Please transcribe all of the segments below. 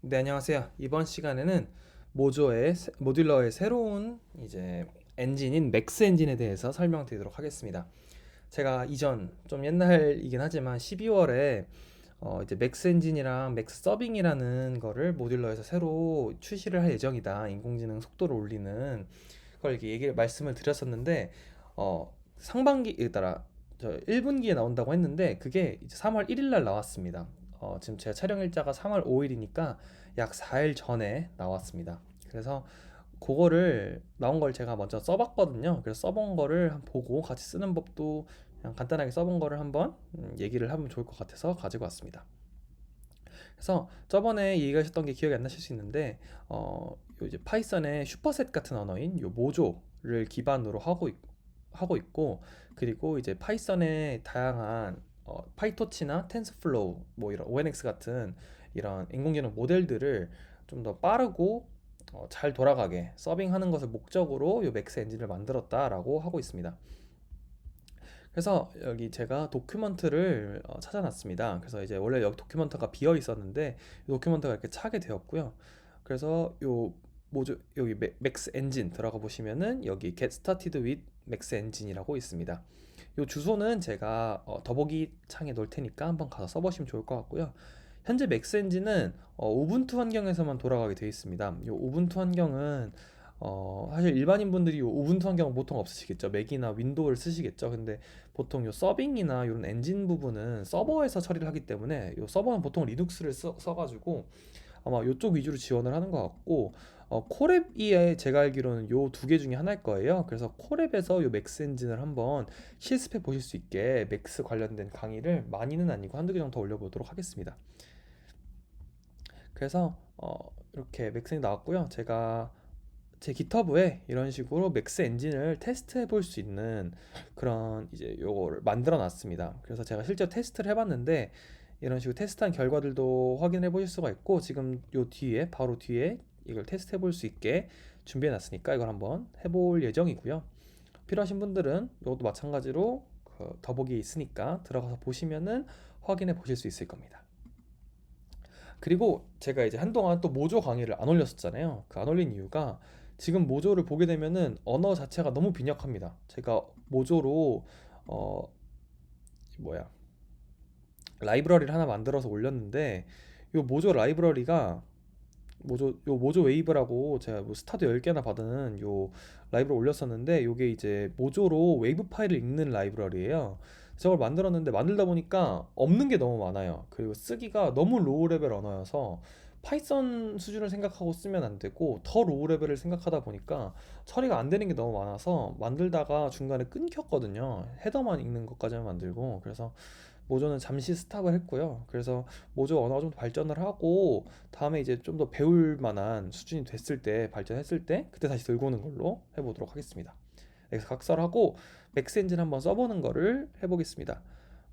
네, 안녕하세요. 이번 시간에는 모듈러의 새로운 이제 엔진인 맥스 엔진에 대해서 설명드리도록 하겠습니다. 제가 이전 좀 옛날이긴 하지만 12월에 이제 맥스 엔진이랑 맥스 서빙이라는 거를 모듈러에서 새로 출시를 할 예정이다. 인공지능 속도를 올리는 걸 이렇게 얘기를 말씀을 드렸었는데 상반기에 따라 저 1분기에 나온다고 했는데 그게 이제 3월 1일 날 나왔습니다. 지금 제 촬영 일자가 3월 5일이니까 약 4일 전에 나왔습니다. 그래서 그거를 나온 걸 제가 먼저 써봤거든요. 그래서 써본 거를 보고 같이 쓰는 법도 그냥 간단하게 써본 거를 한번 얘기를 하면 좋을 것 같아서 가지고 왔습니다. 그래서 저번에 얘기하셨던 게 기억이 안 나실 수 있는데 요 이제 파이썬의 슈퍼셋 같은 언어인 요 모조를 기반으로 하고 있고, 그리고 이제 파이썬의 다양한 파이토치나 텐서플로우 뭐 이런 ONX 같은 이런 인공지능 모델들을 좀 더 빠르고 잘 돌아가게 서빙하는 것을 목적으로 요 맥스 엔진을 만들었다라고 하고 있습니다. 그래서 여기 제가 도큐먼트를 찾아놨습니다. 그래서 이제 원래 여기 도큐먼트가 비어 있었는데 이 도큐먼트가 이렇게 차게 되었고요. 그래서 요 모조 여기 맥스 엔진 들어가 보시면은 여기 Get Started with Max Engine이라고 있습니다. 요 주소는 제가 더보기 창에 놓을 테니까 한번 가서 써보시면 좋을 것 같고요. 현재 맥스 엔진은 우분투 환경에서만 돌아가게 되어 있습니다. 요 우분투 환경은 사실 일반인 분들이 요 우분투 환경은 보통 없으시겠죠. 맥이나 윈도우를 쓰시겠죠. 근데 보통 요 서빙이나 이런 엔진 부분은 서버에서 처리를 하기 때문에 요 서버는 보통 리눅스를 써가지고 아마 요쪽 위주로 지원을 하는 것 같고, 콜앱이 제가 알기로는 요 두 개 중에 하나일 거예요. 그래서 콜앱에서 요 맥스 엔진을 한번 실습해 보실 수 있게 맥스 관련된 강의를 많이는 아니고 한두 개 정도 올려보도록 하겠습니다. 그래서 이렇게 맥스 엔진 나왔고요. 제가 제 깃허브에 이런 식으로 맥스 엔진을 테스트해 볼 수 있는 그런 이제 요거를 만들어 놨습니다. 그래서 제가 실제로 테스트를 해봤는데 이런 식으로 테스트한 결과들도 확인해 보실 수가 있고, 지금 요 뒤에 바로 뒤에 이걸 테스트해 볼 수 있게 준비해 놨으니까 이걸 한번 해볼 예정이고요. 필요하신 분들은 이것도 마찬가지로 그 더보기에 있으니까 들어가서 보시면은 확인해 보실 수 있을 겁니다. 그리고 제가 이제 한동안 또 모조 강의를 안 올렸었잖아요. 그 안 올린 이유가 지금 모조를 보게 되면은 언어 자체가 너무 빈약합니다. 제가 모조로 어 뭐야 라이브러리를 하나 만들어서 올렸는데 요 모조 라이브러리가 모조 웨이브라고 제가 뭐 스타드 10개나 받은 요 라이브를 올렸었는데, 요게 이제 모조로 웨이브 파일을 읽는 라이브러리예요. 저걸 만들었는데 만들다 보니까 없는 게 너무 많아요. 그리고 쓰기가 너무 로우 레벨 언어여서 파이썬 수준을 생각하고 쓰면 안 되고 더 로우 레벨을 생각하다 보니까 처리가 안 되는 게 너무 많아서 만들다가 중간에 끊겼거든요. 헤더만 읽는 것까지만 만들고. 그래서 모조는 잠시 스탑을 했고요. 그래서 모조 언어가 좀 더 발전을 하고 다음에 이제 좀 더 배울 만한 수준이 됐을 때, 발전했을 때 그때 다시 들고 오는 걸로 해보도록 하겠습니다. 그래서 각설하고 맥스 엔진 한번 써보는 거를 해보겠습니다.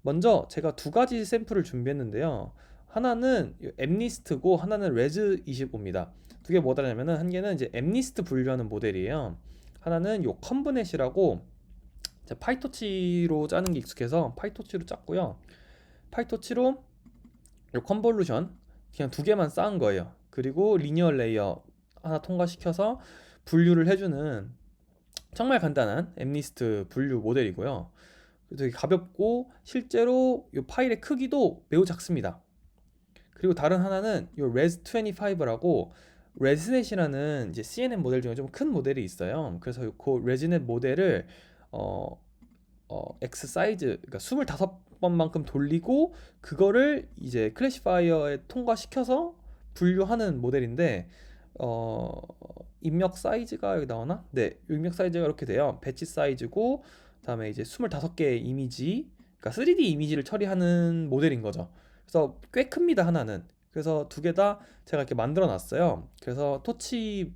먼저 제가 두 가지 샘플을 준비했는데요. 하나는 엠리스트고 하나는 레즈 25입니다. 두 개 뭐다냐면은 한 개는 이제 엠리스트 분류하는 모델이에요. 하나는 요 컨브넷이라고 파이토치로 짜는 게 익숙해서 파이토치로 짰고요. 파이토치로 요 컨볼루션 그냥 두 개만 쌓은 거예요. 그리고 리니어 레이어 하나 통과시켜서 분류를 해주는 정말 간단한 엠리스트 분류 모델이고요. 되게 가볍고 실제로 이 파일의 크기도 매우 작습니다. 그리고 다른 하나는 이 res25라고 레즈넷이라는 이제 CNN 모델 중에 좀 큰 모델이 있어요. 그래서 그 레즈넷 모델을 어, X 사이즈, 그러니까 25번만큼 돌리고 그거를 이제 클래시파이어에 통과시켜서 분류하는 모델인데, 어, 입력 사이즈가 여기 나오나? 네, 입력 사이즈가 이렇게 돼요. 배치 사이즈고, 그다음에 이제 25개의 이미지, 그러니까 3D 이미지를 처리하는 모델인 거죠. 그래서 꽤 큽니다, 하나는. 그래서 두 개 다 제가 이렇게 만들어 놨어요. 그래서 토치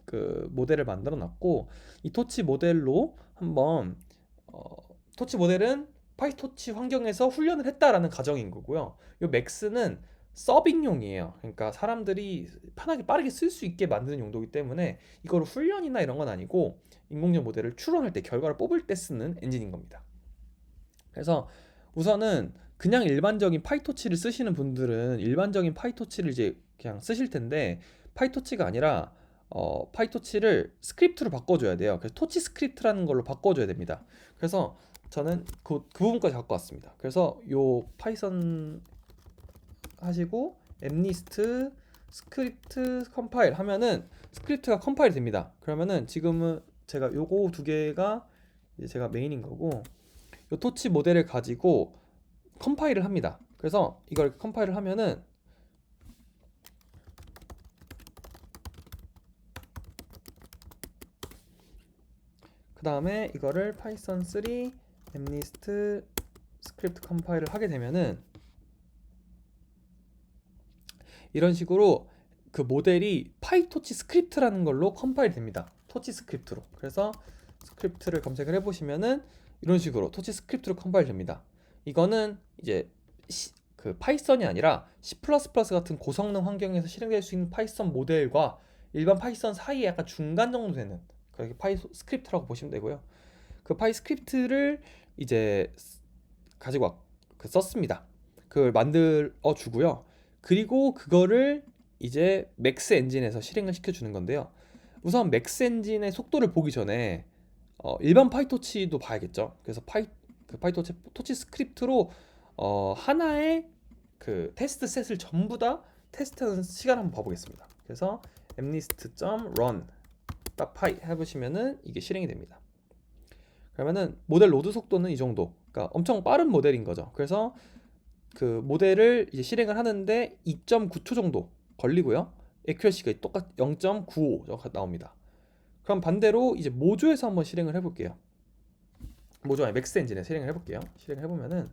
그 모델을 만들어 놨고, 이 토치 모델로 한번 어, 토치 모델은 파이토치 환경에서 훈련을 했다라는 가정인 거고요. 이 맥스는 서빙용이에요. 그러니까 사람들이 편하게 빠르게 쓸 수 있게 만드는 용도이기 때문에 이거를 훈련이나 이런 건 아니고 인공지능 모델을 추론할 때, 결과를 뽑을 때 쓰는 엔진인 겁니다. 그래서 우선은 그냥 일반적인 파이토치를 쓰시는 분들은 일반적인 파이토치를 이제 그냥 쓰실 텐데 파이토치가 아니라 파이토치를 스크립트로 바꿔줘야 돼요. 그래서 토치 스크립트라는 걸로 바꿔줘야 됩니다. 그래서 저는 그 부분까지 갖고 왔습니다. 그래서 요 파이썬 하시고 엠니스트 스크립트 컴파일 하면은 스크립트가 컴파일이 됩니다. 그러면은 지금은 제가 요거 두 개가 이제 제가 메인인 거고 요 토치 모델을 가지고 컴파일을 합니다. 그래서 이걸 컴파일을 하면은 그 다음에 이거를 파이썬 3 엠니스트 스크립트 컴파일을 하게 되면은 이런 식으로 그 모델이 파이토치 스크립트라는 걸로 컴파일 됩니다. 토치 스크립트로. 그래서 스크립트를 검색을 해보시면은 이런 식으로 토치 스크립트로 컴파일 됩니다. 이거는 이제 그 파이썬이 아니라 C++ 같은 고성능 환경에서 실행될 수 있는 파이썬 모델과 일반 파이썬 사이에 약간 중간 정도 되는 그렇게 파이 스크립트라고 보시면 되고요. 그 파이 스크립트를 이제 가지고 썼습니다. 그걸 만들어 주고요. 그리고 그거를 이제 맥스 엔진에서 실행을 시켜주는 건데요. 우선 맥스 엔진의 속도를 보기 전에 일반 파이토치도 봐야겠죠. 그래서 그 파이토치 토치 스크립트로 하나의 그 테스트 셋을 전부 다 테스트하는 시간 한번 봐보겠습니다. 그래서 mnist.run py 해보시면은 이게 실행이 됩니다. 그러면은 모델 로드 속도는 이 정도. 그러니까 엄청 빠른 모델인 거죠. 그래서 그 모델을 이제 실행을 하는데 2.9초 정도 걸리고요. 에큐러시가 똑같 0.95 나옵니다. 그럼 반대로 이제 모조에서 한번 실행을 해볼게요. 모조 아니 맥스 엔진에 실행을 해볼게요. 실행을 해보면은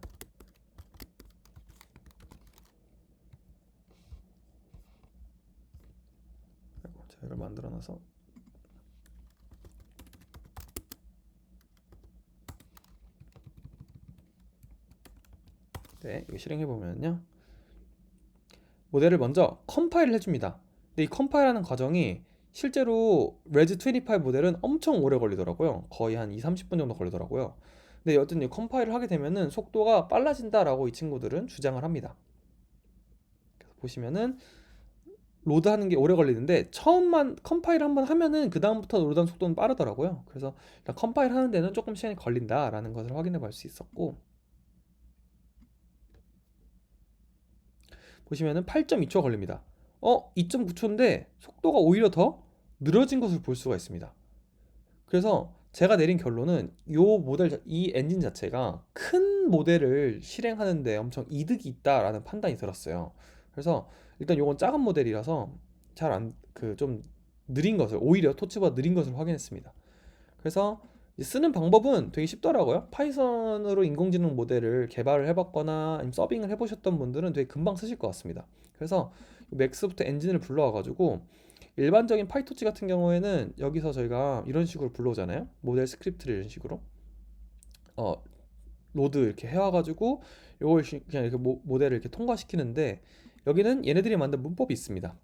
제가 이걸 만들어놔서 네, 이거 실행해보면요. 모델을 먼저 컴파일을 해줍니다. 근데 이 컴파일하는 과정이 실제로 레즈 25 모델은 엄청 오래 걸리더라고요. 거의 한 2-30분 정도 걸리더라고요. 근데 여튼 이 컴파일을 하게 되면은 속도가 빨라진다라고 이 친구들은 주장을 합니다. 그래서 보시면은 로드하는 게 오래 걸리는데 처음만 컴파일 한번 하면은 그 다음부터 로드하는 속도는 빠르더라고요. 그래서 일단 컴파일 하는 데는 조금 시간이 걸린다라는 것을 확인해 볼 수 있었고 보시면은 8.2초 걸립니다. 2.9초인데 속도가 오히려 더 느려진 것을 볼 수가 있습니다. 그래서 제가 내린 결론은 이 엔진 자체가 큰 모델을 실행하는데 엄청 이득이 있다라는 판단이 들었어요. 그래서 일단 요건 작은 모델이라서 좀 느린 것을 오히려 토치보다 느린 것을 확인했습니다. 그래서 쓰는 방법은 되게 쉽더라고요. 파이썬으로 인공지능 모델을 개발을 해봤거나 아니면 서빙을 해보셨던 분들은 되게 금방 쓰실 것 같습니다. 그래서 맥스부터 엔진을 불러와가지고 일반적인 파이토치 같은 경우에는 여기서 저희가 이런 식으로 불러오잖아요. 모델 스크립트를 이런 식으로 로드 이렇게 해와가지고 이걸 그냥 이렇게 모델을 이렇게 통과시키는데 여기는 얘네들이 만든 문법이 있습니다.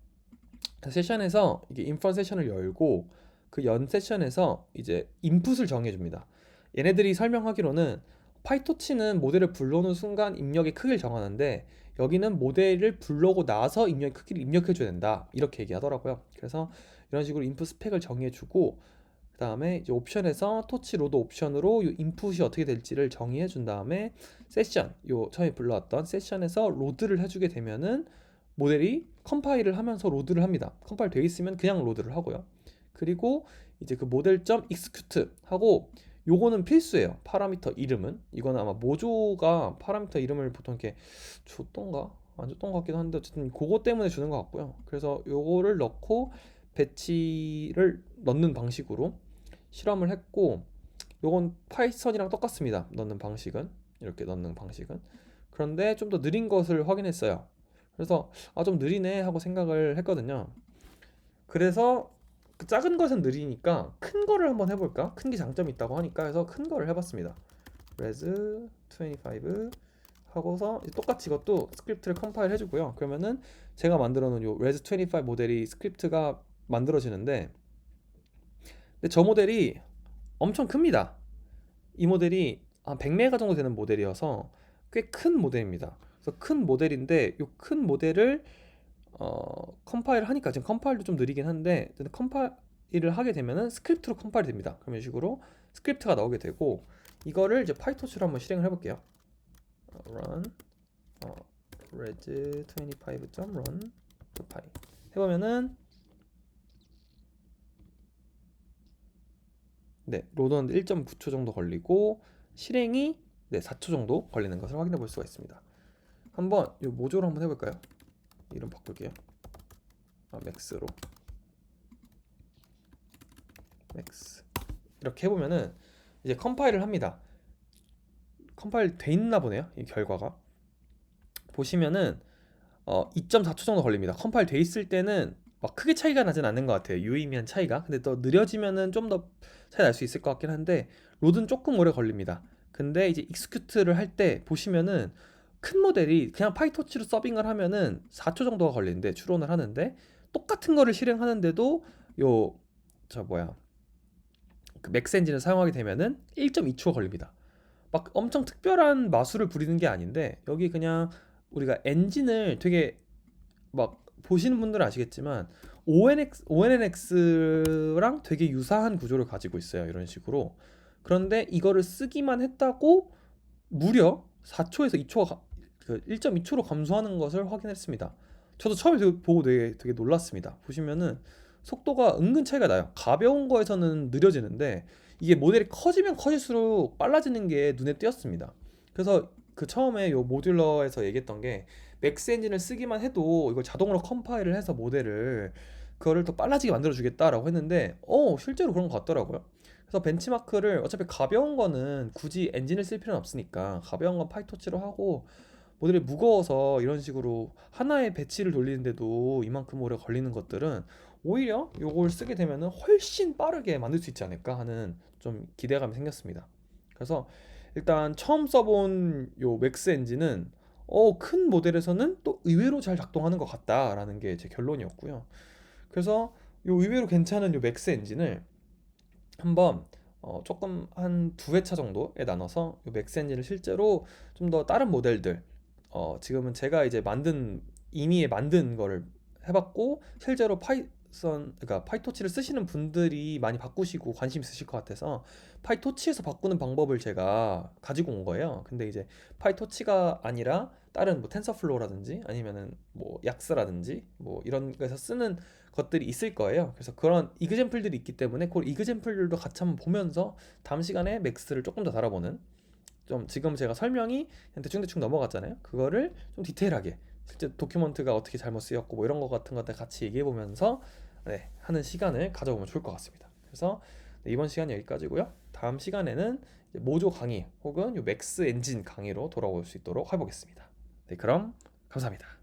세션에서 이게 인프런 세션을 열고 그 연 세션에서 이제 인풋을 정해줍니다. 얘네들이 설명하기로는 파이토치는 모델을 불러오는 순간 입력의 크기를 정하는데 여기는 모델을 불러오고 나서 입력의 크기를 입력해줘야 된다 이렇게 얘기하더라고요. 그래서 이런 식으로 인풋 스펙을 정해주고 그 다음에 이제 옵션에서 토치 로드 옵션으로 이 인풋이 어떻게 될지를 정의해 준 다음에 세션 요 처음에 불러왔던 세션에서 로드를 해주게 되면은 모델이 컴파일을 하면서 로드를 합니다. 컴파일 돼 있으면 그냥 로드를 하고요. 그리고 이제 그 모델.execute 하고 요거는 필수예요. 파라미터 이름은 이거는 아마 모조가 파라미터 이름을 보통 이렇게 줬던가 안 줬던 것 같기도 한데 어쨌든 그거 때문에 주는 것 같고요. 그래서 요거를 넣고 배치를 넣는 방식으로 실험을 했고 요건 파이썬이랑 똑같습니다. 넣는 방식은 이렇게 넣는 방식은 그런데 좀 더 느린 것을 확인했어요. 그래서 좀 느리네 하고 생각을 했거든요. 그래서 그 작은 것은 느리니까 큰 거를 한번 해볼까? 큰 게 장점이 있다고 하니까 해서 큰 거를 해봤습니다. res 25 하고서 똑같이 이것도 스크립트를 컴파일 해주고요. 그러면은 제가 만들어 놓은 요 res 25 모델이 스크립트가 만들어지는데 근데 저 모델이 엄청 큽니다. 이 모델이 한 100메가 정도 되는 모델이어서 꽤 큰 모델입니다. 그래서 큰 모델인데 이 큰 모델을 컴파일을 하니까 지금 컴파일도 좀 느리긴 한데 컴파일을 하게 되면은 스크립트로 컴파일이 됩니다. 그럼 이런 식으로 스크립트가 나오게 되고 이거를 이제 파이토치로 한번 실행을 해볼게요. run res25.run py 해보면은 네, 로드하는데 1.9초 정도 걸리고 실행이 네, 4초 정도 걸리는 것을 확인해 볼 수가 있습니다. 한번 이 모조로 한번 해볼까요? 이름 바꿀게요. 맥스로 맥스 이렇게 해보면은 이제 컴파일을 합니다. 컴파일 돼 있나 보네요. 이 결과가 보시면은 2.4초 정도 걸립니다. 컴파일 돼 있을 때는 막 크게 차이가 나진 않는 것 같아요. 유의미한 차이가. 근데 또 느려지면은 좀 더 차이 날 수 있을 것 같긴 한데 로드는 조금 오래 걸립니다. 근데 이제 익스큐트를 할 때 보시면은 큰 모델이 그냥 파이토치로 서빙을 하면은 4초 정도가 걸리는데 추론을 하는데 똑같은 거를 실행하는데도 요 저 뭐야 그 맥스 엔진을 사용하게 되면은 1.2초가 걸립니다. 막 엄청 특별한 마술을 부리는 게 아닌데 여기 그냥 우리가 엔진을 되게 막 보시는 분들은 아시겠지만 ONNX랑 되게 유사한 구조를 가지고 있어요. 이런 식으로. 그런데 이거를 쓰기만 했다고 무려 4초에서 2초가 그 1.2초로 감소하는 것을 확인했습니다. 저도 처음에 보고 되게 놀랐습니다. 보시면은 속도가 은근 차이가 나요. 가벼운 거에서는 느려지는데 이게 모델이 커지면 커질수록 빨라지는 게 눈에 띄었습니다. 그래서 그 처음에 요 모듈러에서 얘기했던 게 맥스 엔진을 쓰기만 해도 이걸 자동으로 컴파일을 해서 모델을 그거를 더 빨라지게 만들어 주겠다라고 했는데 실제로 그런 것 같더라고요. 그래서 벤치마크를 어차피 가벼운 거는 굳이 엔진을 쓸 필요는 없으니까 가벼운 건 파이토치로 하고 모델이 무거워서 이런 식으로 하나의 배치를 돌리는데도 이만큼 오래 걸리는 것들은 오히려 요걸 쓰게 되면은 훨씬 빠르게 만들 수 있지 않을까 하는 좀 기대감이 생겼습니다. 그래서 일단 처음 써본 요 맥스 엔진은 큰 모델에서는 또 의외로 잘 작동하는 것 같다라는 게 제 결론이었고요. 그래서 요 의외로 괜찮은 요 맥스 엔진을 한번 조금 한 두 회차 정도에 나눠서 요 맥스 엔진을 실제로 좀 더 다른 모델들 지금은 제가 이제 이미 만든 거를 해봤고 실제로 그러니까 파이토치를 쓰시는 분들이 많이 바꾸시고 관심 있으실 것 같아서 파이토치에서 바꾸는 방법을 제가 가지고 온 거예요. 근데 이제 파이토치가 아니라 다른 뭐 텐서플로우라든지 아니면은 뭐 약스라든지 뭐 이런 거에서 쓰는 것들이 있을 거예요. 그래서 그런 이그젬플들이 있기 때문에 그 이그젬플들도 같이 한번 보면서 다음 시간에 맥스를 조금 더 다뤄보는 좀 지금 제가 설명이 그냥 대충대충 넘어갔잖아요. 그거를 좀 디테일하게 실제 도큐먼트가 어떻게 잘못 쓰였고 뭐 이런 거 같은 것들 같이 얘기해 보면서 네, 하는 시간을 가져보면 좋을 것 같습니다. 그래서 네, 이번 시간 여기까지고요. 다음 시간에는 이제 모조 강의 혹은 요 맥스 엔진 강의로 돌아올 수 있도록 해보겠습니다. 네, 그럼 감사합니다.